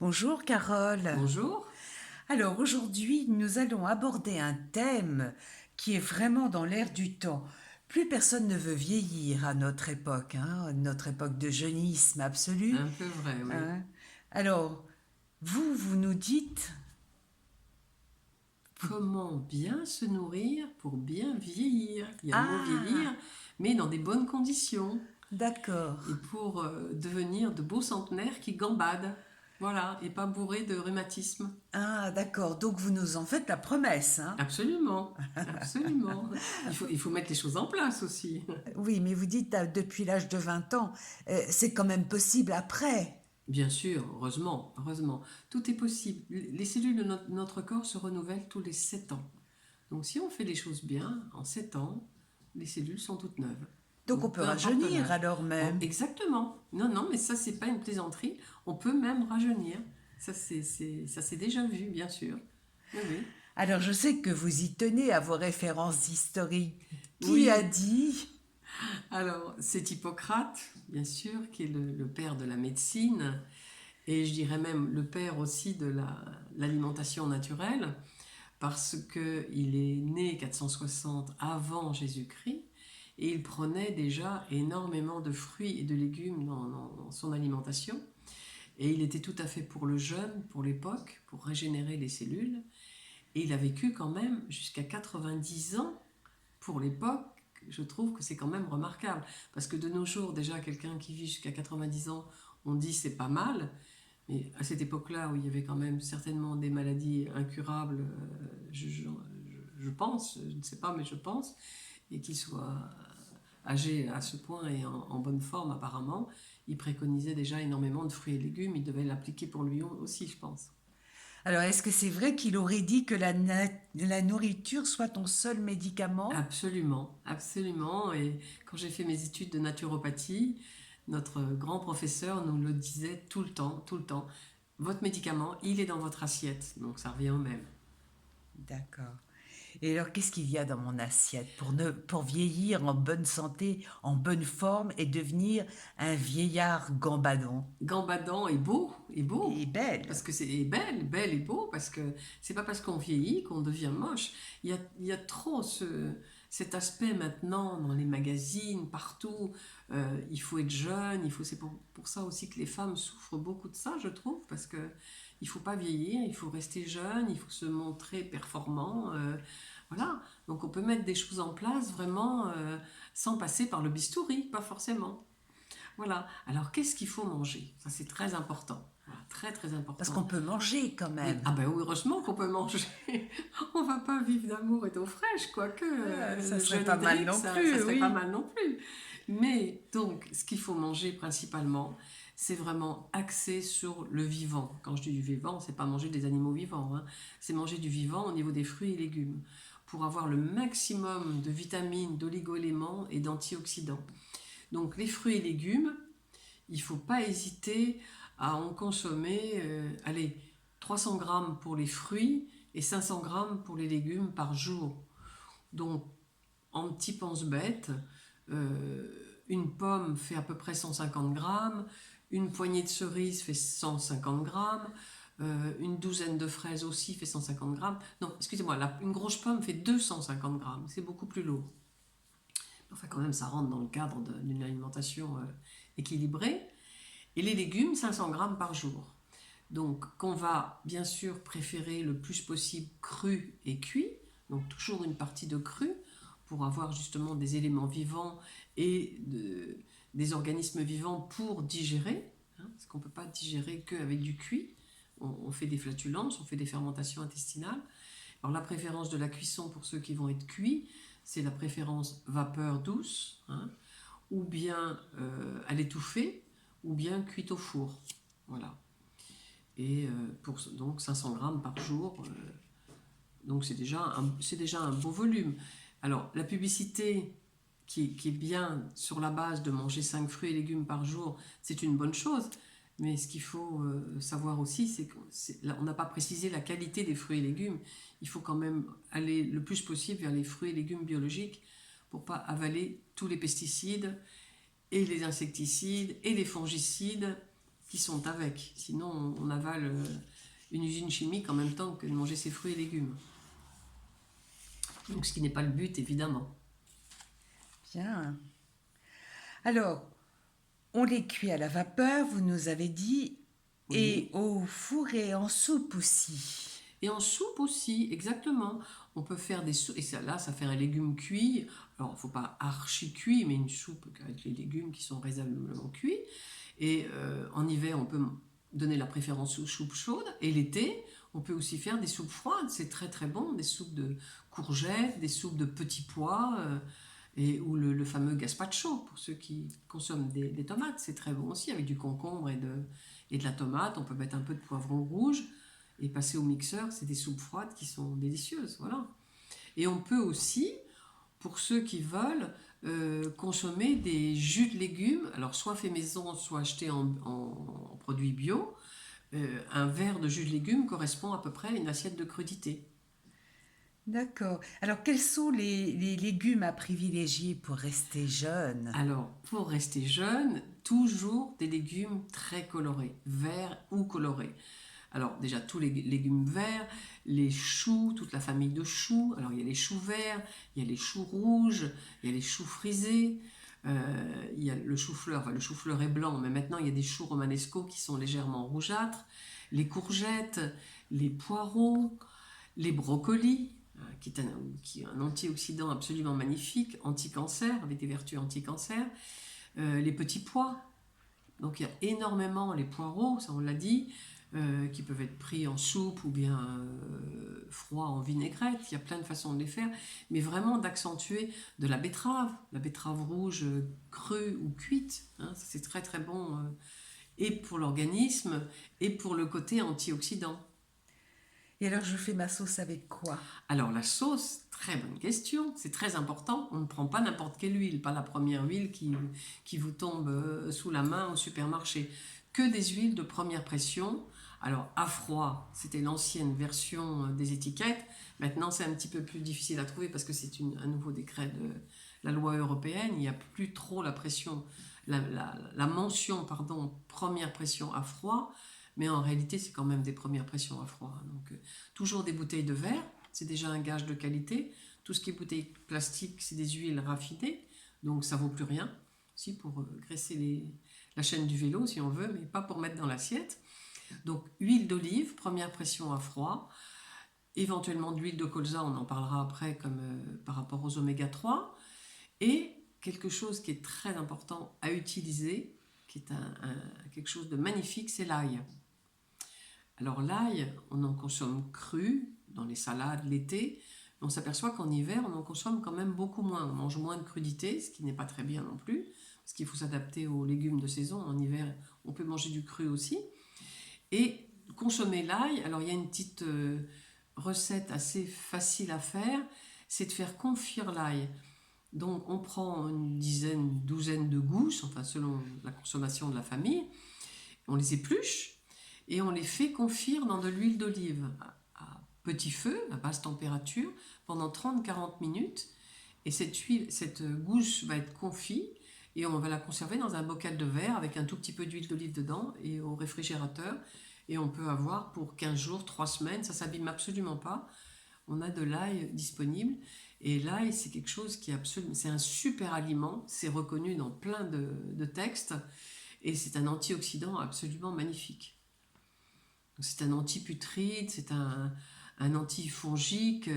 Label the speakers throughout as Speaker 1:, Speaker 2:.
Speaker 1: Bonjour Carole.
Speaker 2: Bonjour.
Speaker 1: Alors aujourd'hui, nous allons aborder un thème qui est vraiment dans l'air du temps. Plus personne ne veut vieillir à notre époque, hein, notre époque de jeunisme absolu.
Speaker 2: Un peu vrai, oui.
Speaker 1: Hein. Alors, vous nous dites,
Speaker 2: Comment bien se nourrir pour bien vieillir? Il y a le mot
Speaker 1: ah,
Speaker 2: vieillir, mais dans des bonnes conditions.
Speaker 1: d'accord.
Speaker 2: Et pour devenir de beaux centenaires qui gambadent. Voilà, et pas bourrés de rhumatisme.
Speaker 1: Ah, d'accord. Donc vous nous en faites la promesse, hein.
Speaker 2: Absolument, absolument. Il faut mettre les choses en place aussi.
Speaker 1: Oui, mais vous dites depuis l'âge de 20 ans, c'est quand même possible après.
Speaker 2: Bien sûr, heureusement, heureusement. Tout est possible. Les cellules de notre corps se renouvellent tous les 7 ans. Donc si on fait les choses bien, en 7 ans, les cellules sont toutes neuves.
Speaker 1: Donc on
Speaker 2: Donc
Speaker 1: peut
Speaker 2: peu importe
Speaker 1: rajeunir
Speaker 2: l'âge.
Speaker 1: alors même.
Speaker 2: Exactement. Non, non, mais ça, c'est pas une plaisanterie. On peut même rajeunir. Ça c'est déjà vu, bien sûr. Oui, oui.
Speaker 1: Alors je sais que vous y tenez à vos références historiques. Qui a
Speaker 2: Oui,
Speaker 1: dit?
Speaker 2: alors c'est Hippocrate, bien sûr, qui est le père de la médecine, et je dirais même le père aussi de l'alimentation naturelle, parce qu'il est né 460 avant Jésus-Christ, et il prenait déjà énormément de fruits et de légumes dans son alimentation. Et il était tout à fait pour le jeûne, pour l'époque, pour régénérer les cellules. Et il a vécu quand même jusqu'à 90 ans pour l'époque. Je trouve que c'est quand même remarquable. Parce que de nos jours, déjà, quelqu'un qui vit jusqu'à 90 ans, on dit c'est pas mal. Mais à cette époque-là, où il y avait quand même certainement des maladies incurables, je pense, je ne sais pas, mais je pense, et qu'il soit âgé à ce point et en bonne forme apparemment, il préconisait déjà énormément de fruits et légumes. Il devait l'appliquer pour lui aussi, je pense.
Speaker 1: Alors est-ce que c'est vrai qu'il aurait dit que la nourriture soit ton seul médicament?
Speaker 2: Absolument, absolument. Et quand j'ai fait mes études de naturopathie, notre grand professeur nous le disait tout le temps, tout le temps. Votre médicament, il est dans votre assiette, donc ça revient au même.
Speaker 1: D'accord. Et alors qu'est-ce qu'il y a dans mon assiette pour vieillir en bonne santé, en bonne forme et devenir un vieillard gambadon
Speaker 2: Gambadant est beau, est
Speaker 1: et
Speaker 2: beau.
Speaker 1: belle?
Speaker 2: Parce que c'est belle, belle et beau, parce que c'est pas parce qu'on vieillit qu'on devient moche. Il y a trop cet aspect maintenant dans les magazines, partout. Il faut être jeune, c'est pour ça aussi que les femmes souffrent beaucoup de ça, je trouve, parce que il faut pas vieillir, il faut rester jeune, il faut se montrer performant. Voilà. Donc on peut mettre des choses en place vraiment sans passer par le bistouri, pas forcément. Voilà. Alors, qu'est-ce qu'il faut manger? Ça, c'est très important. Voilà, très, très
Speaker 1: Parce
Speaker 2: important.
Speaker 1: qu'on peut manger quand
Speaker 2: Oui,
Speaker 1: même.
Speaker 2: ah ben oui, heureusement qu'on peut manger. On va pas vivre d'amour et d'eau fraîche, quoique
Speaker 1: Ça
Speaker 2: le
Speaker 1: serait
Speaker 2: jeune
Speaker 1: pas mal
Speaker 2: hydrique,
Speaker 1: non
Speaker 2: ça
Speaker 1: plus,
Speaker 2: serait pas
Speaker 1: oui.
Speaker 2: mal non plus. Mais donc, ce qu'il faut manger principalement, c'est vraiment axé sur le vivant. Quand je dis du vivant, c'est pas manger des animaux vivants, hein. C'est manger du vivant au niveau des fruits et légumes pour avoir le maximum de vitamines, d'oligo-éléments et d'antioxydants. Donc, les fruits et légumes, il ne faut pas hésiter à en consommer, allez, 300 grammes pour les fruits et 500 grammes pour les légumes par jour. Donc, en petit pense-bête, une pomme fait à peu près 150 grammes, une poignée de cerises fait 150 grammes, une douzaine de fraises aussi fait 150 grammes. Non, excusez-moi, une grosse pomme fait 250 grammes, c'est beaucoup plus lourd. Enfin, quand même, ça rentre dans le cadre d'une alimentation équilibrée. Et les légumes, 500 grammes par jour. Donc, qu'on va bien sûr préférer le plus possible cru et cuit, donc toujours une partie de cru pour avoir justement des éléments vivants et des organismes vivants pour digérer, hein, parce qu'on ne peut pas digérer qu'avec du cuit. On fait des flatulences, on fait des fermentations intestinales. Alors la préférence de la cuisson pour ceux qui vont être cuits, c'est la préférence vapeur douce, hein, ou bien à l'étouffer, ou bien cuite au four. Voilà. Et pour donc 500 grammes par jour, donc c'est déjà un beau volume. Alors la publicité qui est bien sur la base de manger 5 fruits et légumes par jour, c'est une bonne chose. Mais ce qu'il faut savoir aussi, c'est qu'on n'a pas précisé la qualité des fruits et légumes. Il faut quand même aller le plus possible vers les fruits et légumes biologiques pour ne pas avaler tous les pesticides et les insecticides et les fongicides qui sont avec. Sinon, on avale une usine chimique en même temps que de manger ses fruits et légumes. Donc, ce qui n'est pas le but, évidemment.
Speaker 1: Bien. Alors, on les cuit à la vapeur, vous nous avez dit, et
Speaker 2: Oui.
Speaker 1: au four et en soupe aussi.
Speaker 2: Et en soupe aussi, exactement. On peut faire des soupes, et ça, là, ça fait un légume cuit. Alors, il ne faut pas archi cuit, mais une soupe avec les légumes qui sont raisonnablement cuits. Et en hiver, on peut donner la préférence aux soupes chaudes. Et l'été, on peut aussi faire des soupes froides. C'est très très bon. Des soupes de courgettes, des soupes de petits pois, ou le fameux gazpacho pour ceux qui consomment des tomates. C'est très bon aussi, avec du concombre et de la tomate. On peut mettre un peu de poivron rouge et passer au mixeur. C'est des soupes froides qui sont délicieuses. Voilà. Et on peut aussi, pour ceux qui veulent, consommer des jus de légumes, alors soit fait maison, soit acheté en produits bio. Un verre de jus de légumes correspond à peu près à une assiette de crudité.
Speaker 1: D'accord. Alors, quels sont les légumes à privilégier pour rester jeune?
Speaker 2: Alors, pour rester jeune, toujours des légumes très colorés, verts ou colorés. Alors, déjà, tous les légumes verts, les choux, toute la famille de choux. Alors, il y a les choux verts, il y a les choux rouges, il y a les choux frisés, il y a le chou-fleur. Enfin, le chou-fleur est blanc, mais maintenant, il y a des choux romanesco qui sont légèrement rougeâtres. Les courgettes, les poireaux, les brocolis, qui est un antioxydant absolument magnifique, anti-cancer, avec des vertus anti-cancer. Les petits pois. Donc, il y a énormément les poireaux, ça on l'a dit, qui peuvent être pris en soupe ou bien froid en vinaigrette. Il y a plein de façons de les faire, mais vraiment d'accentuer de la betterave rouge crue ou cuite. Hein, c'est très très bon, et pour l'organisme et pour le côté antioxydant.
Speaker 1: Et alors, je fais ma sauce avec quoi?
Speaker 2: Alors la sauce, très bonne question, c'est très important. On ne prend pas n'importe quelle huile, pas la première huile qui vous tombe sous la main au supermarché. Que des huiles de première pression. Alors à froid, c'était l'ancienne version des étiquettes. Maintenant, c'est un petit peu plus difficile à trouver parce que c'est un nouveau décret de la loi européenne. Il n'y a plus trop la pression, la mention, pardon, première pression à froid. Mais en réalité, c'est quand même des premières pressions à froid. Donc, toujours des bouteilles de verre, c'est déjà un gage de qualité. Tout ce qui est bouteilles plastiques, c'est des huiles raffinées, donc ça vaut plus rien. Si pour graisser la chaîne du vélo, si on veut, mais pas pour mettre dans l'assiette. Donc, huile d'olive, première pression à froid. Éventuellement de l'huile de colza, on en parlera après, comme par rapport aux oméga 3. Et quelque chose qui est très important à utiliser, qui est quelque chose de magnifique, c'est l'ail. Alors l'ail, on en consomme cru dans les salades l'été, mais on s'aperçoit qu'en hiver, on en consomme quand même beaucoup moins. On mange moins de crudité, ce qui n'est pas très bien non plus, parce qu'il faut s'adapter aux légumes de saison. En hiver, on peut manger du cru aussi. Et consommer l'ail, alors il y a une petite recette assez facile à faire, c'est de faire confire l'ail. Donc on prend une dizaine, douzaine de gousses, enfin selon la consommation de la famille, on les épluche et on les fait confire dans de l'huile d'olive à petit feu, à basse température, pendant 30-40 minutes. Et cette gousse va être confite et on va la conserver dans un bocal de verre avec un tout petit peu d'huile d'olive dedans et au réfrigérateur. Et on peut avoir pour 15 jours, 3 semaines, ça ne s'abîme absolument pas. On a de l'ail disponible. Et l'ail, c'est quelque chose qui est absolument... C'est un super aliment, c'est reconnu dans plein de textes. Et c'est un antioxydant absolument magnifique. C'est un antiputride, c'est un antifongique.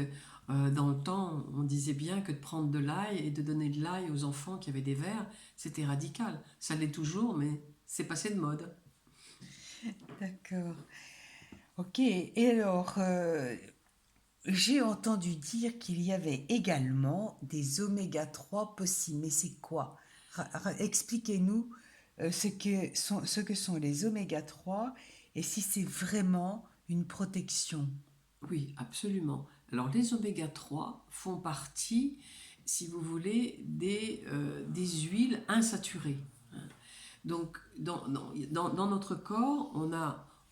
Speaker 2: Dans le temps, on disait bien que de prendre de l'ail et de donner de l'ail aux enfants qui avaient des vers, c'était radical. Ça l'est toujours, mais c'est passé de mode.
Speaker 1: D'accord. Ok. Et alors, j'ai entendu dire qu'il y avait également des oméga 3 possibles. Mais c'est quoi? Expliquez-nous ce que sont les oméga 3 et si c'est vraiment une protection.
Speaker 2: Oui, absolument. Alors les oméga 3 font partie, si vous voulez, des huiles insaturées. Donc, dans notre corps,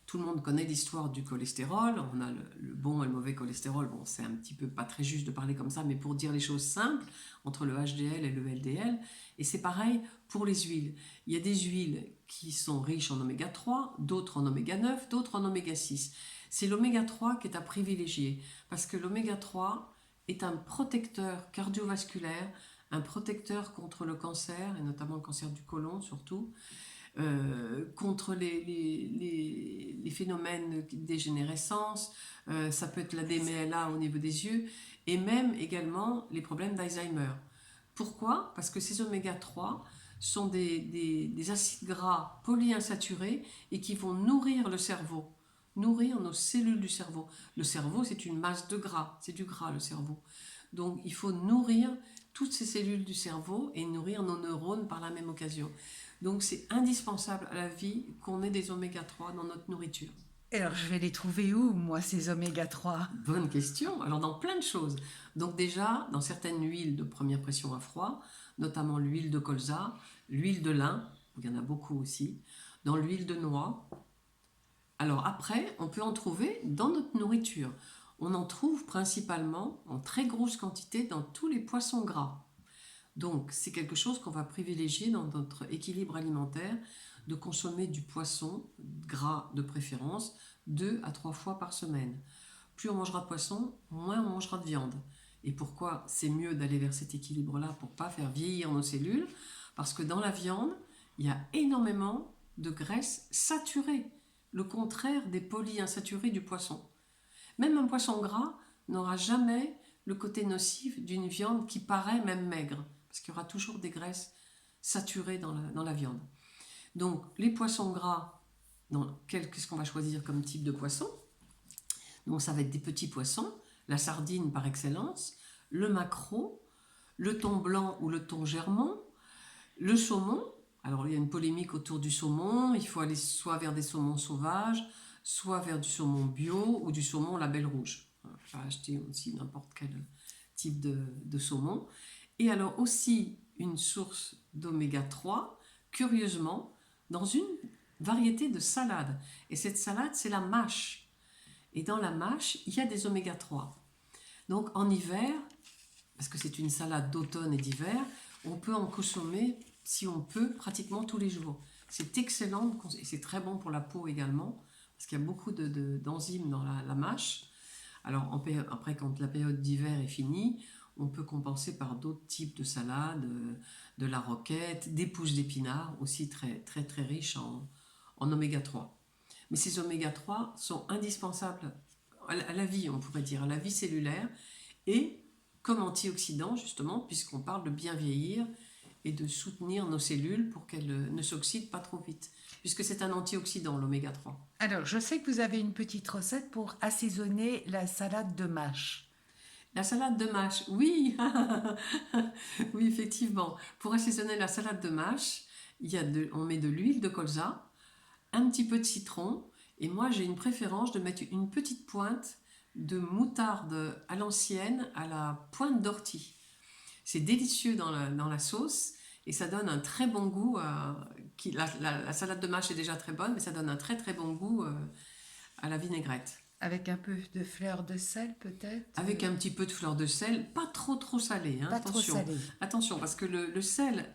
Speaker 2: tout le monde connaît l'histoire du cholestérol, on a le bon et le mauvais cholestérol. Bon, c'est un petit peu pas très juste de parler comme ça, mais pour dire les choses simples, entre le HDL et le LDL. Et c'est pareil pour les huiles. Il y a des huiles qui sont riches en oméga 3, d'autres en oméga 9, d'autres en oméga 6. C'est l'oméga 3 qui est à privilégier parce que l'oméga 3 est un protecteur cardiovasculaire, un protecteur contre le cancer, et notamment le cancer du côlon surtout, contre les phénomènes de dégénérescence, ça peut être la DMLA au niveau des yeux, et même également les problèmes d'Alzheimer. Pourquoi? Parce que ces oméga 3 sont des acides gras polyinsaturés et qui vont nourrir le cerveau, nourrir nos cellules du cerveau. Le cerveau, c'est une masse de gras, c'est du gras le cerveau. Donc il faut nourrir toutes ces cellules du cerveau et nourrir nos neurones par la même occasion. Donc c'est indispensable à la vie qu'on ait des oméga 3 dans notre nourriture.
Speaker 1: Et alors, je vais les trouver où, moi, ces oméga 3?
Speaker 2: Bonne question. Alors dans plein de choses. Donc déjà, dans certaines huiles de première pression à froid, notamment l'huile de colza, l'huile de lin, il y en a beaucoup aussi, dans l'huile de noix. Alors après, on peut en trouver dans notre nourriture. On en trouve principalement en très grosse quantité dans tous les poissons gras. Donc c'est quelque chose qu'on va privilégier dans notre équilibre alimentaire, de consommer du poisson gras de préférence 2 à 3 fois par semaine. Plus on mangera de poisson, moins on mangera de viande. Et pourquoi c'est mieux d'aller vers cet équilibre-là pour ne pas faire vieillir nos cellules? Parce que dans la viande, il y a énormément de graisses saturées, le contraire des polyinsaturés du poisson. Même un poisson gras n'aura jamais le côté nocif d'une viande qui paraît même maigre, parce qu'il y aura toujours des graisses saturées dans la viande. Donc les poissons gras, qu'est-ce qu'on va choisir comme type de poisson? Donc ça va être des petits poissons, la sardine par excellence, le maquereau, le thon blanc ou le thon germant, le saumon. Alors il y a une polémique autour du saumon, il faut aller soit vers des saumons sauvages, soit vers du saumon bio ou du saumon label rouge. On va acheter aussi n'importe quel type de saumon. Et alors aussi une source d'oméga 3, curieusement, dans une variété de salades. Et cette salade, c'est la mâche. Et dans la mâche, il y a des oméga 3. Donc en hiver, parce que c'est une salade d'automne et d'hiver, on peut en consommer, si on peut, pratiquement tous les jours. C'est excellent et c'est très bon pour la peau également, parce qu'il y a beaucoup d'enzymes dans la mâche. Alors après, quand la période d'hiver est finie, on peut compenser par d'autres types de salades, de la roquette, des pousses d'épinards, aussi très, très, très riches en oméga 3. Mais ces oméga 3 sont indispensables à la vie, on pourrait dire, à la vie cellulaire, et comme antioxydants, justement, puisqu'on parle de bien vieillir et de soutenir nos cellules pour qu'elles ne s'oxydent pas trop vite, puisque c'est un antioxydant, l'oméga 3.
Speaker 1: Alors, je sais que vous avez une petite recette pour assaisonner la salade de mâche.
Speaker 2: La salade de mâche, oui, oui, effectivement. Pour assaisonner la salade de mâche, on met de l'huile de colza, un petit peu de citron, et moi j'ai une préférence de mettre une petite pointe de moutarde à l'ancienne à la pointe d'ortie. C'est délicieux dans la sauce et ça donne un très bon goût. La salade de mâche est déjà très bonne, mais ça donne un très très bon goût à la vinaigrette.
Speaker 1: Avec un peu de fleur de sel, peut-être?
Speaker 2: Avec un petit peu de fleur de sel, pas trop salé. Hein,
Speaker 1: Pas
Speaker 2: attention.
Speaker 1: trop salé.
Speaker 2: Attention, parce que le sel,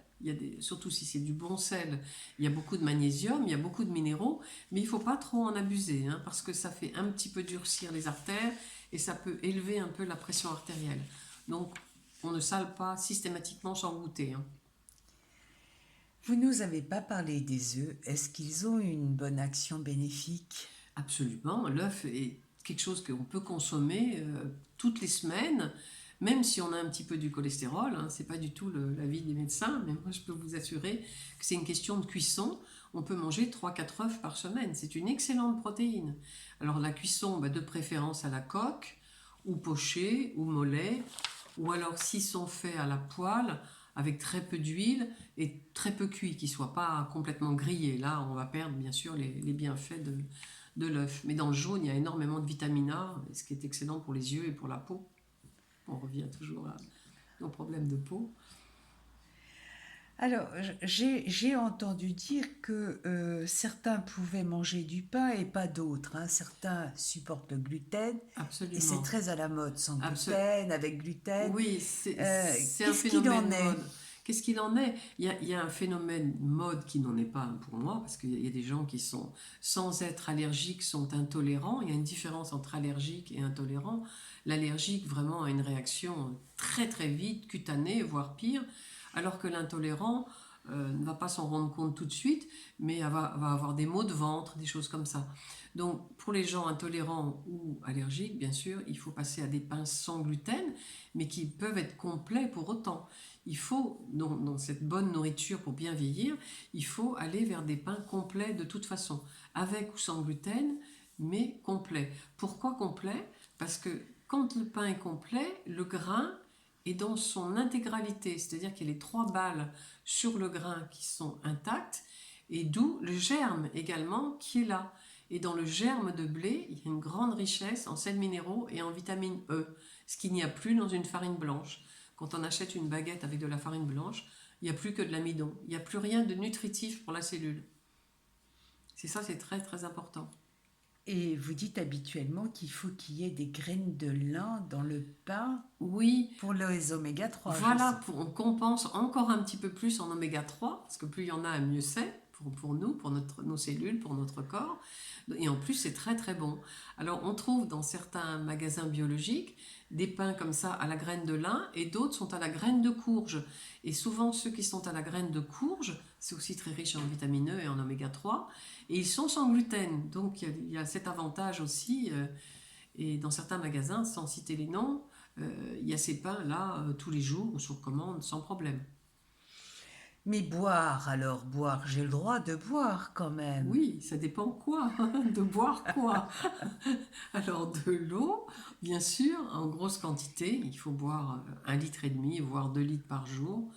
Speaker 2: surtout si c'est du bon sel, il y a beaucoup de magnésium, il y a beaucoup de minéraux, mais il ne faut pas trop en abuser, hein, parce que ça fait un petit peu durcir les artères et ça peut élever un peu la pression artérielle. Donc, on ne sale pas systématiquement sans goûter. Hein.
Speaker 1: Vous nous avez pas parlé des œufs. Est-ce qu'ils ont une bonne action bénéfique?
Speaker 2: Absolument, l'œuf est quelque chose qu'on peut consommer toutes les semaines, même si on a un petit peu du cholestérol, hein, c'est pas du tout l'avis des médecins, mais moi je peux vous assurer que c'est une question de cuisson. On peut manger 3-4 œufs par semaine, c'est une excellente protéine. Alors la cuisson, de préférence à la coque, ou poché, ou mollet, ou alors s'ils sont faits à la poêle, avec très peu d'huile et très peu cuit, qu'ils ne soient pas complètement grillés. Là, on va perdre bien sûr les bienfaits de l'œuf. Mais dans le jaune, il y a énormément de vitamine A, ce qui est excellent pour les yeux et pour la peau. On revient toujours à nos problèmes de peau.
Speaker 1: Alors, j'ai entendu dire que certains pouvaient manger du pain et pas d'autres. Hein. Certains supportent le gluten.
Speaker 2: Absolument.
Speaker 1: Et c'est très à la mode, sans gluten, avec gluten.
Speaker 2: Oui, c'est un
Speaker 1: Qu'est-ce qu'il en
Speaker 2: phénomène
Speaker 1: est?
Speaker 2: mode. qu'est-ce qu'il en est? Il y a un phénomène mode qui n'en est pas un pour moi, parce qu'il y a des gens qui sont, sans être allergiques, sont intolérants. Il y a une différence entre allergique et intolérant. L'allergique, vraiment, a une réaction très très vite, cutanée, voire pire, alors que l'intolérant ne va pas s'en rendre compte tout de suite, mais va avoir des maux de ventre, des choses comme ça. Donc, pour les gens intolérants ou allergiques, bien sûr, il faut passer à des pains sans gluten, mais qui peuvent être complets pour autant. Il faut, dans cette bonne nourriture pour bien vieillir, il faut aller vers des pains complets de toute façon, avec ou sans gluten, mais complets. Pourquoi complet? Parce que quand le pain est complet, le grain est dans son intégralité, c'est-à-dire qu'il y a les 3 balles sur le grain qui sont intactes, et d'où le germe également qui est là. Et dans le germe de blé, il y a une grande richesse en sels minéraux et en vitamine E, ce qu'il n'y a plus dans une farine blanche. Quand on achète une baguette avec de la farine blanche, il n'y a plus que de l'amidon. Il n'y a plus rien de nutritif pour la cellule. C'est ça, c'est très très important.
Speaker 1: Et vous dites habituellement qu'il faut qu'il y ait des graines de lin dans le pain
Speaker 2: Oui,
Speaker 1: pour les oméga 3, je
Speaker 2: voilà,
Speaker 1: sais.
Speaker 2: on compense encore un petit peu plus en oméga 3, parce que plus il y en a, mieux c'est pour nous, pour nos cellules, pour notre corps. Et en plus, c'est très très bon. Alors, on trouve dans certains magasins biologiques des pains comme ça à la graine de lin et d'autres sont à la graine de courge. Et souvent, ceux qui sont à la graine de courge, c'est aussi très riche en vitamine E et en oméga 3, et ils sont sans gluten. Donc, il y a cet avantage aussi. Et dans certains magasins, sans citer les noms, il y a ces pains-là tous les jours ou sur commande sans problème.
Speaker 1: Mais boire, alors boire, j'ai le droit de boire quand même.
Speaker 2: Oui, ça dépend quoi, de boire quoi. Alors de l'eau, bien sûr, en grosse quantité, il faut boire 1,5 litre, voire 2 litres par jour,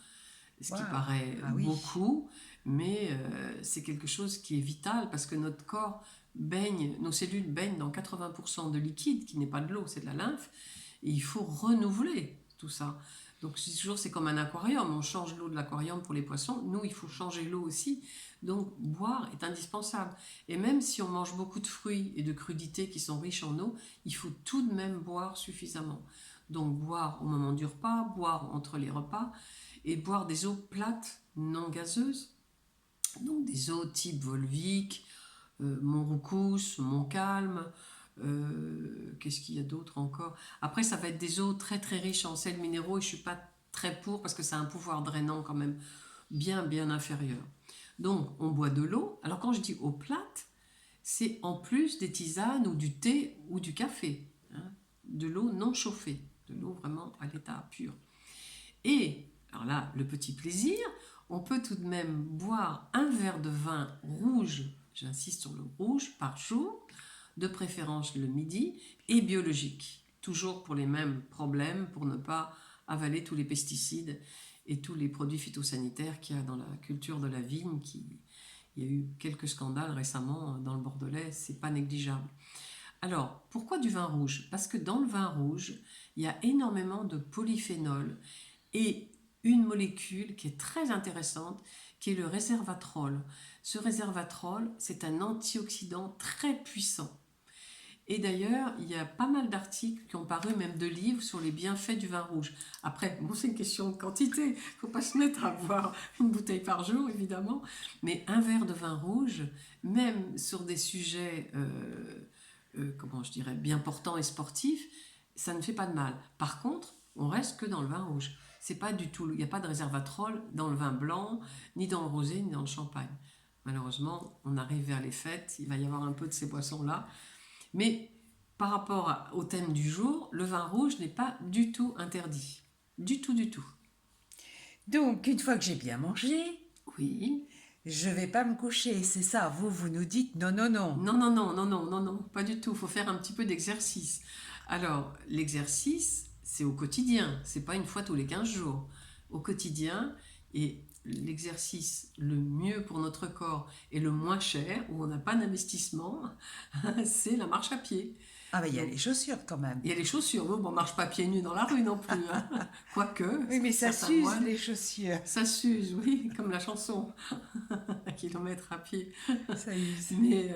Speaker 2: ce qui
Speaker 1: Waouh,
Speaker 2: paraît
Speaker 1: ah oui.
Speaker 2: beaucoup, mais c'est quelque chose qui est vital parce que notre corps baigne, nos cellules baignent dans 80% de liquide, qui n'est pas de l'eau, c'est de la lymphe, et il faut renouveler tout ça. Donc c'est comme un aquarium, on change l'eau de l'aquarium pour les poissons, nous il faut changer l'eau aussi, donc boire est indispensable. Et même si on mange beaucoup de fruits et de crudités qui sont riches en eau, il faut tout de même boire suffisamment. Donc boire au moment du repas, boire entre les repas, et boire des eaux plates, non gazeuses, donc des eaux type Volvic, Montroucous, Montcalm, qu'est-ce qu'il y a d'autre encore? Après, ça va être des eaux très très riches en sels minéraux et je ne suis pas très pour parce que ça a un pouvoir drainant quand même bien bien inférieur. Donc, on boit de l'eau. Alors, quand je dis eau plate, c'est en plus des tisanes ou du thé ou du café, hein, de l'eau non chauffée, de l'eau vraiment à l'état pur. Et, alors là, le petit plaisir, on peut tout de même boire un verre de vin rouge, j'insiste sur le rouge, par jour, de préférence le midi, et biologique. Toujours pour les mêmes problèmes, pour ne pas avaler tous les pesticides et tous les produits phytosanitaires qu'il y a dans la culture de la vigne. Il y a eu quelques scandales récemment dans le Bordelais, c'est pas négligeable. Alors, pourquoi du vin rouge? Parce que dans le vin rouge, il y a énormément de polyphénol et une molécule qui est très intéressante, qui est le réservatrol. Ce réservatrol, c'est un antioxydant très puissant. Et d'ailleurs, il y a pas mal d'articles qui ont paru, même de livres, sur les bienfaits du vin rouge. Après, bon, c'est une question de quantité. Il ne faut pas se mettre à boire une bouteille par jour, évidemment. Mais un verre de vin rouge, même sur des sujets, comment je dirais, bien portants et sportifs, ça ne fait pas de mal. Par contre, on reste que dans le vin rouge. C'est pas du tout, il n'y a pas de réservatrol dans le vin blanc, ni dans le rosé, ni dans le champagne. Malheureusement, on arrive vers les fêtes, il va y avoir un peu de ces boissons-là. Mais par rapport au thème du jour, le vin rouge n'est pas du tout interdit. Du tout, du tout.
Speaker 1: Donc, une fois que j'ai bien mangé,
Speaker 2: Oui.
Speaker 1: je vais pas me coucher, c'est ça. Vous nous dites non, non, non.
Speaker 2: Non, non, non, non, non, non, non, pas du tout. Il faut faire un petit peu d'exercice. Alors, l'exercice, c'est au quotidien. C'est pas une fois tous les 15 jours. Au quotidien, et l'exercice le mieux pour notre corps et le moins cher, où on n'a pas d'investissement, c'est la marche à pied.
Speaker 1: Ah, ben il y a
Speaker 2: Donc,
Speaker 1: les chaussures quand même.
Speaker 2: il y a les chaussures, bon, on marche pas pieds nus dans la rue non plus, hein. Quoique,
Speaker 1: Oui, mais ça
Speaker 2: certains
Speaker 1: s'use
Speaker 2: moines,
Speaker 1: les chaussures.
Speaker 2: ça s'use, oui, comme la chanson. km à pied.
Speaker 1: Ça use.
Speaker 2: Mais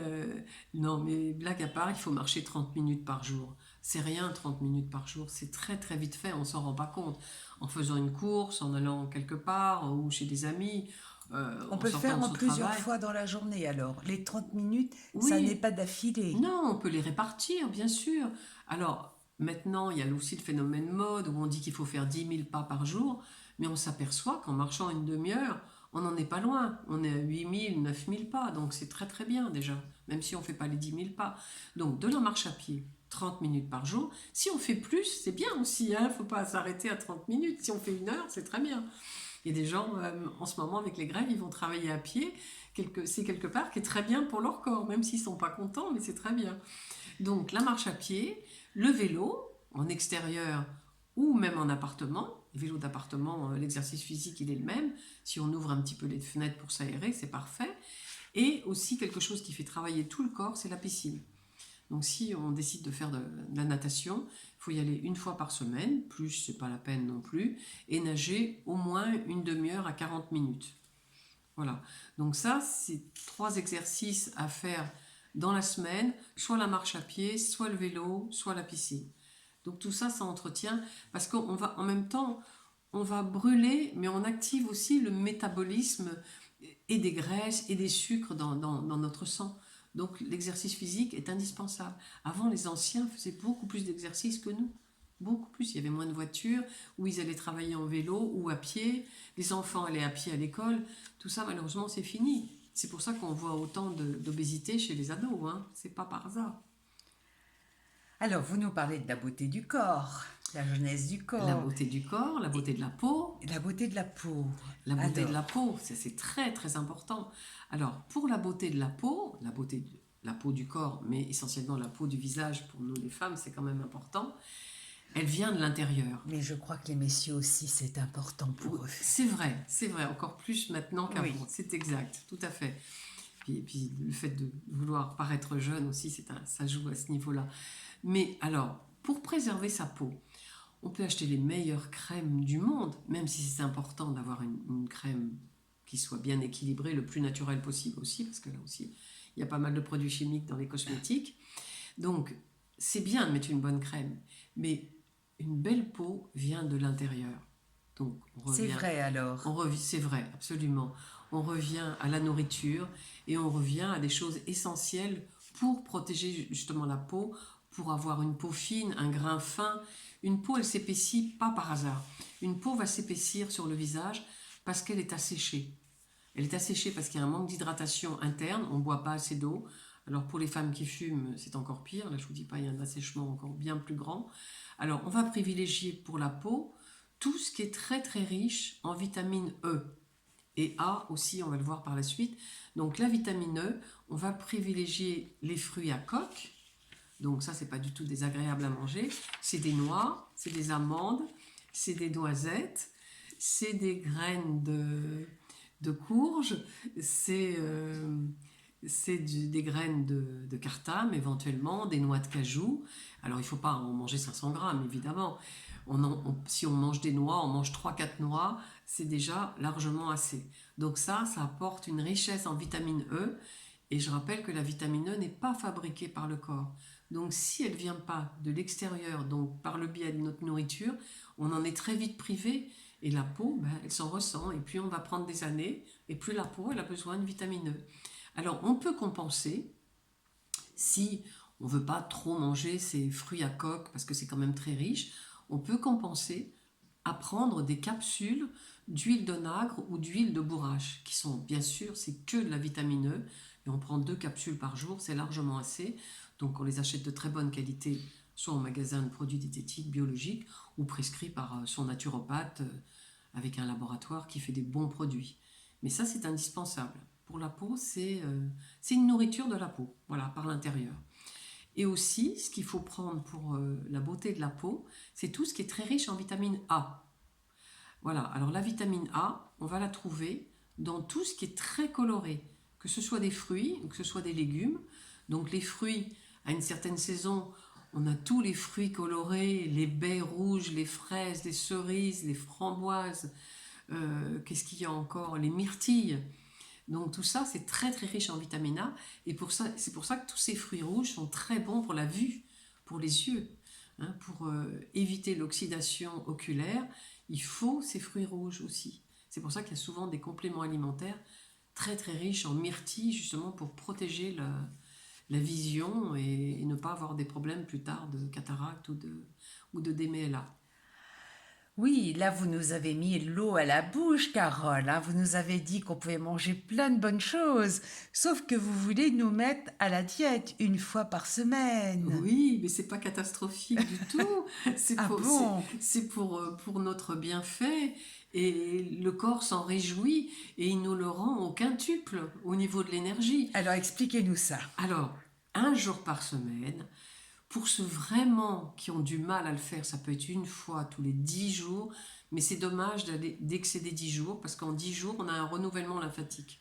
Speaker 2: non, mais blague à part, il faut marcher 30 minutes par jour. C'est rien, 30 minutes par jour. C'est très très vite fait, on s'en rend pas compte. En faisant une course, en allant quelque part, ou chez des amis,
Speaker 1: On
Speaker 2: en
Speaker 1: peut le
Speaker 2: sortant
Speaker 1: faire
Speaker 2: de
Speaker 1: en
Speaker 2: son
Speaker 1: plusieurs
Speaker 2: travail.
Speaker 1: fois dans la journée alors. Les 30 minutes, ça n'est
Speaker 2: Oui,
Speaker 1: pas d'affilée.
Speaker 2: non, on peut les répartir, bien sûr. Alors, maintenant, il y a aussi le phénomène mode où on dit qu'il faut faire 10 000 pas par jour, mais on s'aperçoit qu'en marchant une demi-heure, on n'en est pas loin. On est à 8 000, 9 000 pas, donc c'est très très bien déjà, même si on ne fait pas les 10 000 pas. Donc, de la marche à pied, 30 minutes par jour. Si on fait plus, c'est bien aussi, hein, il ne faut pas s'arrêter à 30 minutes. Si on fait 1 heure, c'est très bien. Il y a des gens, en ce moment, avec les grèves, ils vont travailler à pied. C'est quelque part qui est très bien pour leur corps, même s'ils ne sont pas contents, mais c'est très bien. Donc la marche à pied, le vélo en extérieur ou même en appartement. Vélo d'appartement, l'exercice physique, il est le même. Si on ouvre un petit peu les fenêtres pour s'aérer, c'est parfait. Et aussi quelque chose qui fait travailler tout le corps, c'est la piscine. Donc si on décide de faire de la natation, il faut y aller 1 fois par semaine, plus c'est pas la peine non plus, et nager au moins une demi-heure à 40 minutes. Voilà. Donc ça, c'est 3 exercices à faire dans la semaine, soit la marche à pied, soit le vélo, soit la piscine. Donc tout ça, ça entretient, parce qu'en en même temps, on va brûler, mais on active aussi le métabolisme et des graisses et des sucres dans notre sang. Donc l'exercice physique est indispensable. Avant, les anciens faisaient beaucoup plus d'exercices que nous. Beaucoup plus. Il y avait moins de voitures, où ils allaient travailler en vélo ou à pied. Les enfants allaient à pied à l'école. Tout ça, malheureusement, c'est fini. C'est pour ça qu'on voit autant d'obésité chez les ados. Hein. C'est pas par hasard.
Speaker 1: Alors, vous nous parlez de la beauté du corps, la jeunesse du
Speaker 2: La
Speaker 1: corps,
Speaker 2: beauté du corps, la beauté de la peau.
Speaker 1: et la beauté de la peau.
Speaker 2: La beauté de la
Speaker 1: Alors,
Speaker 2: peau, ça, c'est très très important. Alors, pour la beauté de la beauté de la peau du corps, mais essentiellement la peau du visage, pour nous les femmes, c'est quand même important, elle vient de l'intérieur.
Speaker 1: mais je crois que les messieurs aussi, c'est important pour eux.
Speaker 2: C'est vrai, encore plus maintenant
Speaker 1: Oui.
Speaker 2: qu'avant, c'est exact, tout à fait. Puis le fait de vouloir paraître jeune aussi, ça joue à ce niveau-là. Mais alors, pour préserver sa peau, on peut acheter les meilleures crèmes du monde, même si c'est important d'avoir une crème qui soit bien équilibrée, le plus naturel possible aussi, parce que là aussi, il y a pas mal de produits chimiques dans les cosmétiques. Donc, c'est bien de mettre une bonne crème, mais une belle peau vient de l'intérieur. Donc,
Speaker 1: C'est vrai alors.
Speaker 2: c'est vrai, absolument. On revient à la nourriture et on revient à des choses essentielles pour protéger justement la peau, pour avoir une peau fine, un grain fin. Une peau, elle s'épaissit pas par hasard. Une peau va s'épaissir sur le visage parce qu'elle est asséchée. Elle est asséchée parce qu'il y a un manque d'hydratation interne, on ne boit pas assez d'eau. Alors pour les femmes qui fument, c'est encore pire. Là, je ne vous dis pas, il y a un assèchement encore bien plus grand. Alors on va privilégier pour la peau tout ce qui est très très riche en vitamine E. Et A aussi, on va le voir par la suite. Donc la vitamine E, on va privilégier les fruits à coque. Donc ça, c'est pas du tout désagréable à manger. C'est des noix, c'est des amandes, c'est des noisettes, c'est des graines de courge, des graines de cartame éventuellement, des noix de cajou. Alors il ne faut pas en manger 500 grammes évidemment. Si on mange des noix, on mange 3 4 noix, c'est déjà largement assez. Donc ça apporte une richesse en vitamine E. Et je rappelle que la vitamine E n'est pas fabriquée par le corps. Donc si elle ne vient pas de l'extérieur, donc par le biais de notre nourriture, on en est très vite privé. Et la peau, elle s'en ressent. Et plus on va prendre des années, et plus la peau, elle a besoin de vitamine E. Alors on peut compenser si on ne veut pas trop manger ces fruits à coque, parce que c'est quand même très riche, on peut compenser à prendre des capsules d'huile d'onagre ou d'huile de bourrache, qui sont, bien sûr, c'est que de la vitamine E, et on prend 2 capsules par jour, c'est largement assez. Donc on les achète de très bonne qualité, soit en magasin de produits diététiques, biologiques, ou prescrits par son naturopathe avec un laboratoire qui fait des bons produits. Mais ça, c'est indispensable. Pour la peau, c'est une nourriture de la peau, voilà, par l'intérieur. Et aussi, ce qu'il faut prendre pour la beauté de la peau, c'est tout ce qui est très riche en vitamine A. Voilà, alors la vitamine A, on va la trouver dans tout ce qui est très coloré, que ce soit des fruits, que ce soit des légumes. Donc les fruits, à une certaine saison, on a tous les fruits colorés, les baies rouges, les fraises, les cerises, les framboises, qu'est-ce qu'il y a encore? Les myrtilles. Donc tout ça, c'est très très riche en vitamine A. Et c'est pour ça que tous ces fruits rouges sont très bons pour la vue, pour les yeux. Hein, pour éviter l'oxydation oculaire, il faut ces fruits rouges aussi. C'est pour ça qu'il y a souvent des compléments alimentaires très très riches en myrtille, justement pour protéger la vision et ne pas avoir des problèmes plus tard de cataracte ou de DMLA.
Speaker 1: Oui, là, vous nous avez mis l'eau à la bouche, Carole, hein. Vous nous avez dit qu'on pouvait manger plein de bonnes choses, sauf que vous voulez nous mettre à la diète une fois par semaine.
Speaker 2: Oui, mais c'est pas catastrophique du tout. C'est
Speaker 1: Ah
Speaker 2: pour,
Speaker 1: bon?
Speaker 2: pour notre bienfait et le corps s'en réjouit et il nous le rend au quintuple au niveau de l'énergie.
Speaker 1: Alors expliquez-nous ça.
Speaker 2: Alors, un jour par semaine, pour ceux vraiment qui ont du mal à le faire, ça peut être une fois tous les 10 jours, mais c'est dommage d'excéder 10 jours parce qu'en 10 jours, on a un renouvellement lymphatique.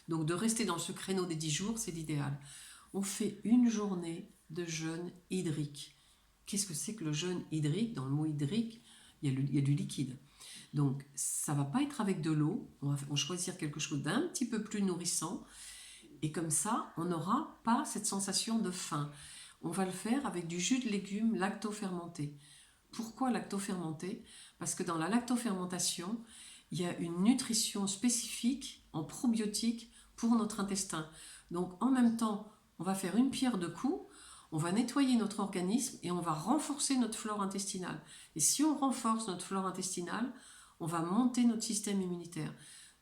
Speaker 2: Donc de rester dans ce créneau des 10 jours, c'est l'idéal. On fait une journée de jeûne hydrique. Qu'est-ce que c'est que le jeûne hydrique? Dans le mot hydrique, il y a du liquide. Donc ça va pas être avec de l'eau, on va choisir quelque chose d'un petit peu plus nourrissant, et comme ça, on n'aura pas cette sensation de faim. On va le faire avec du jus de légumes lactofermenté. Pourquoi lactofermenté? Parce que dans la lactofermentation, il y a une nutrition spécifique en probiotiques pour notre intestin. Donc en même temps, on va faire une pierre deux coups, on va nettoyer notre organisme et on va renforcer notre flore intestinale. Et si on renforce notre flore intestinale, on va monter notre système immunitaire.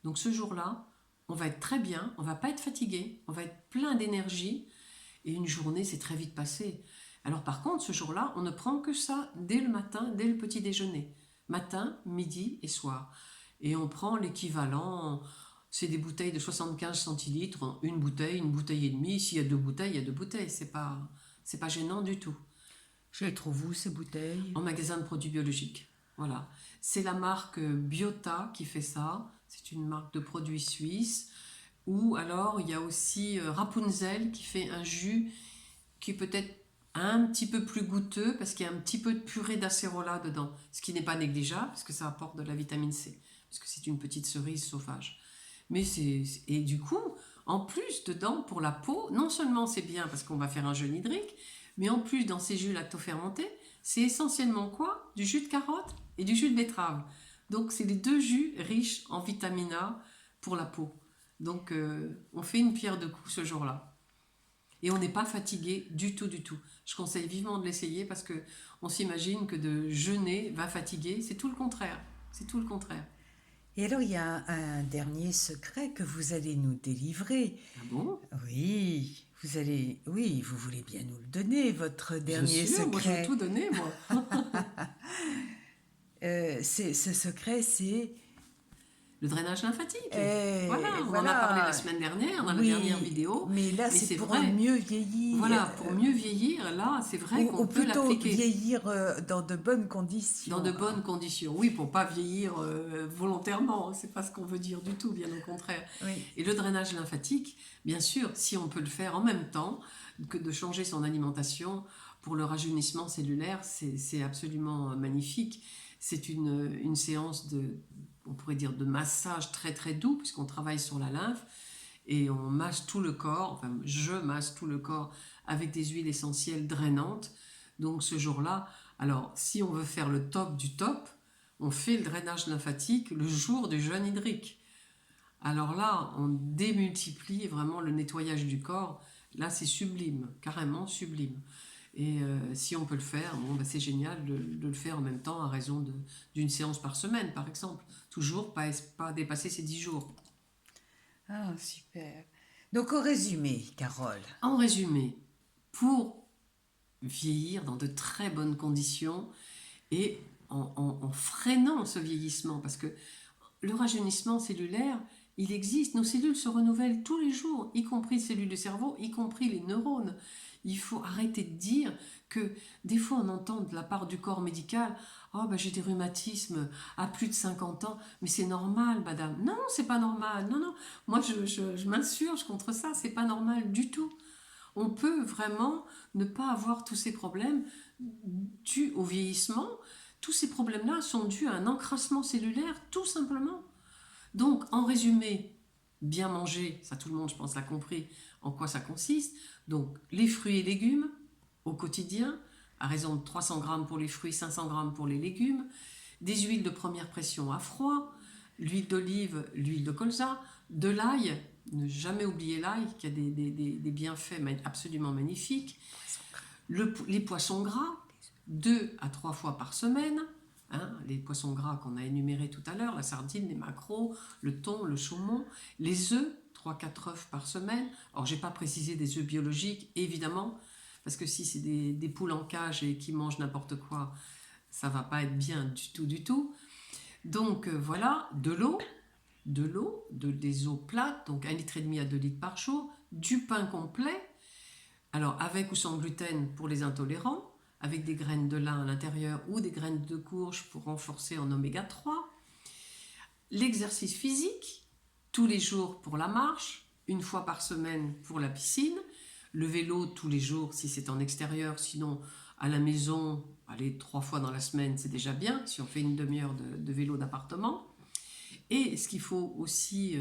Speaker 2: Donc ce jour-là, on va être très bien, on va pas être fatigué, on va être plein d'énergie et une journée c'est très vite passé. Alors par contre, ce jour-là, on ne prend que ça dès le matin, dès le petit déjeuner. Matin, midi et soir. Et on prend l'équivalent, c'est des bouteilles de 75 centilitres, une bouteille et demie. S'il y a deux bouteilles, il y a deux bouteilles. C'est pas gênant du tout.
Speaker 1: Je les trouve où, ces bouteilles?
Speaker 2: En magasin de produits biologiques. Voilà. C'est la marque Biota qui fait ça. C'est une marque de produits suisses. Ou alors, il y a aussi Rapunzel qui fait un jus qui est peut-être un petit peu plus goûteux parce qu'il y a un petit peu de purée d'acérola dedans. Ce qui n'est pas négligeable parce que ça apporte de la vitamine C. Parce que c'est une petite cerise sauvage. Et du coup, en plus, dedans, pour la peau, non seulement c'est bien parce qu'on va faire un jeûne hydrique, mais en plus, dans ces jus lactofermentés, c'est essentiellement quoi? Du jus de carotte et du jus de betterave. Donc, c'est les deux jus riches en vitamine A pour la peau. Donc, on fait une pierre deux coups ce jour-là. Et on n'est pas fatigué du tout, du tout. Je conseille vivement de l'essayer parce que on s'imagine que de jeûner va fatiguer. C'est tout le contraire. C'est tout le contraire.
Speaker 1: Et alors, il y a un dernier secret que vous allez nous délivrer.
Speaker 2: Ah bon?
Speaker 1: Oui, oui, vous voulez bien nous le donner, votre
Speaker 2: Bien
Speaker 1: dernier
Speaker 2: sûr, moi je veux
Speaker 1: secret.
Speaker 2: tout donner, moi.
Speaker 1: Ce secret, c'est...
Speaker 2: Le drainage lymphatique. Voilà,
Speaker 1: Eh,
Speaker 2: on en a parlé la
Speaker 1: voilà.
Speaker 2: semaine dernière, dans la
Speaker 1: Oui,
Speaker 2: dernière vidéo.
Speaker 1: mais là,
Speaker 2: Mais
Speaker 1: c'est
Speaker 2: c'est
Speaker 1: pour
Speaker 2: vrai.
Speaker 1: mieux vieillir,
Speaker 2: Voilà, pour mieux vieillir, là, c'est vrai qu'on
Speaker 1: ou
Speaker 2: peut
Speaker 1: plutôt
Speaker 2: l'appliquer
Speaker 1: vieillir dans de bonnes
Speaker 2: dans
Speaker 1: conditions,
Speaker 2: de
Speaker 1: hein.
Speaker 2: bonnes conditions. Oui, pour pas vieillir volontairement, c'est pas ce qu'on veut dire du tout, bien au contraire.
Speaker 1: Oui.
Speaker 2: Et le drainage lymphatique, bien sûr, si on peut le faire en même temps que de changer son alimentation pour le rajeunissement cellulaire, c'est absolument magnifique. C'est une séance on pourrait dire, de massage très très doux, puisqu'on travaille sur la lymphe et on masse tout le corps, enfin je masse tout le corps avec des huiles essentielles drainantes. Donc ce jour-là, alors si on veut faire le top du top, on fait le drainage lymphatique le jour du jeûne hydrique. Alors là, on démultiplie vraiment le nettoyage du corps. Là, c'est sublime, carrément sublime. Et si on peut le faire, bon, bah, c'est génial de le faire en même temps à raison d'une séance par semaine, par exemple. Toujours pas dépasser ces 10 jours.
Speaker 1: Ah, super. Donc, au résumé, Carole,
Speaker 2: En résumé, pour vieillir dans de très bonnes conditions et en freinant ce vieillissement, parce que le rajeunissement cellulaire, il existe, nos cellules se renouvellent tous les jours, y compris les cellules du cerveau, y compris les neurones. Il faut arrêter de dire que des fois on entend de la part du corps médical: oh ben j'ai des rhumatismes à plus de 50 ans, mais c'est normal madame. Non, c'est pas normal, non, non, moi je m'insurge contre ça, c'est pas normal du tout. On peut vraiment ne pas avoir tous ces problèmes dus au vieillissement. Tous ces problèmes-là sont dus à un encrassement cellulaire, tout simplement. Donc, en résumé, bien manger, ça tout le monde je pense l'a compris en quoi ça consiste. Donc les fruits et légumes au quotidien, à raison de 300 grammes pour les fruits, 500 grammes pour les légumes, des huiles de première pression à froid, l'huile d'olive, l'huile de colza, de l'ail, ne jamais oublier l'ail qui a des bienfaits absolument magnifiques, les poissons gras, 2 à 3 fois par semaine, hein, les poissons gras qu'on a énumérés tout à l'heure, la sardine, les maquereaux, le thon, le saumon, les œufs, 3-4 œufs par semaine. Alors, j'ai pas précisé des œufs biologiques, évidemment, parce que si c'est des poules en cage et qui mangent n'importe quoi, ça va pas être bien du tout, du tout. Donc, voilà, des eaux plates, donc 1,5 litre à 2 litres par jour, du pain complet, alors avec ou sans gluten pour les intolérants, avec des graines de lin à l'intérieur ou des graines de courge pour renforcer en oméga 3. L'exercice physique, tous les jours pour la marche, 1 fois par semaine pour la piscine, le vélo tous les jours si c'est en extérieur, sinon à la maison, allez, 3 fois dans la semaine c'est déjà bien, si on fait une demi-heure de vélo d'appartement. Et ce qu'il faut aussi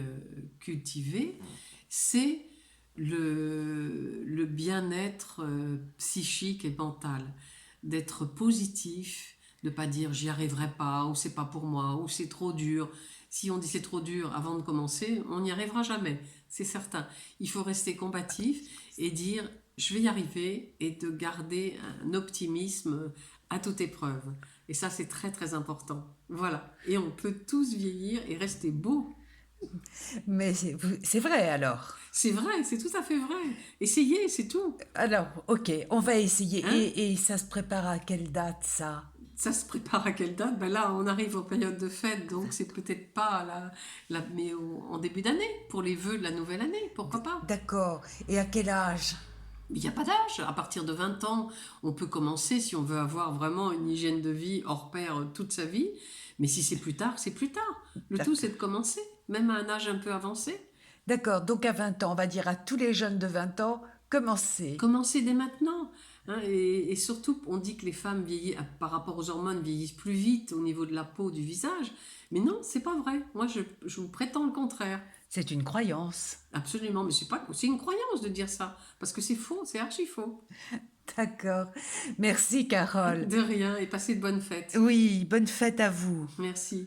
Speaker 2: cultiver, c'est le bien-être psychique et mental, d'être positif, de ne pas dire j'y arriverai pas, ou c'est pas pour moi, ou c'est trop dur. Si on dit c'est trop dur avant de commencer, on n'y arrivera jamais, c'est certain. Il faut rester combatif et dire je vais y arriver et de garder un optimisme à toute épreuve. Et ça, c'est très très important. Voilà. Et on peut tous vieillir et rester beau.
Speaker 1: Mais c'est vrai alors.
Speaker 2: C'est vrai, c'est tout à fait vrai. Essayez, c'est tout.
Speaker 1: Alors, ok, on va essayer.
Speaker 2: Hein?
Speaker 1: Et ça se prépare à quelle date ça?
Speaker 2: Ça se prépare à quelle date? Ben là, on arrive aux périodes de fête, donc c'est peut-être pas mais en début d'année, pour les vœux de la nouvelle année, pourquoi pas?
Speaker 1: D'accord. Et à quel âge?
Speaker 2: Il n'y a pas d'âge. À partir de 20 ans, on peut commencer si on veut avoir vraiment une hygiène de vie hors pair toute sa vie. Mais si c'est plus tard, c'est plus tard. Le tout, c'est de commencer, même à un âge un peu avancé.
Speaker 1: D'accord, donc à 20 ans, on va dire à tous les jeunes de 20 ans, commencez.
Speaker 2: Commencer dès maintenant. Hein, et surtout, on dit que les femmes vieillissent, par rapport aux hormones, vieillissent plus vite au niveau de la peau, du visage. Mais non, c'est pas vrai. Moi, je vous prétends le contraire.
Speaker 1: C'est une croyance.
Speaker 2: Absolument, mais c'est une croyance de dire ça. Parce que c'est faux, c'est archi faux.
Speaker 1: D'accord. Merci, Carole.
Speaker 2: De rien, et passez de bonnes fêtes.
Speaker 1: Oui, bonne fête à vous.
Speaker 2: Merci.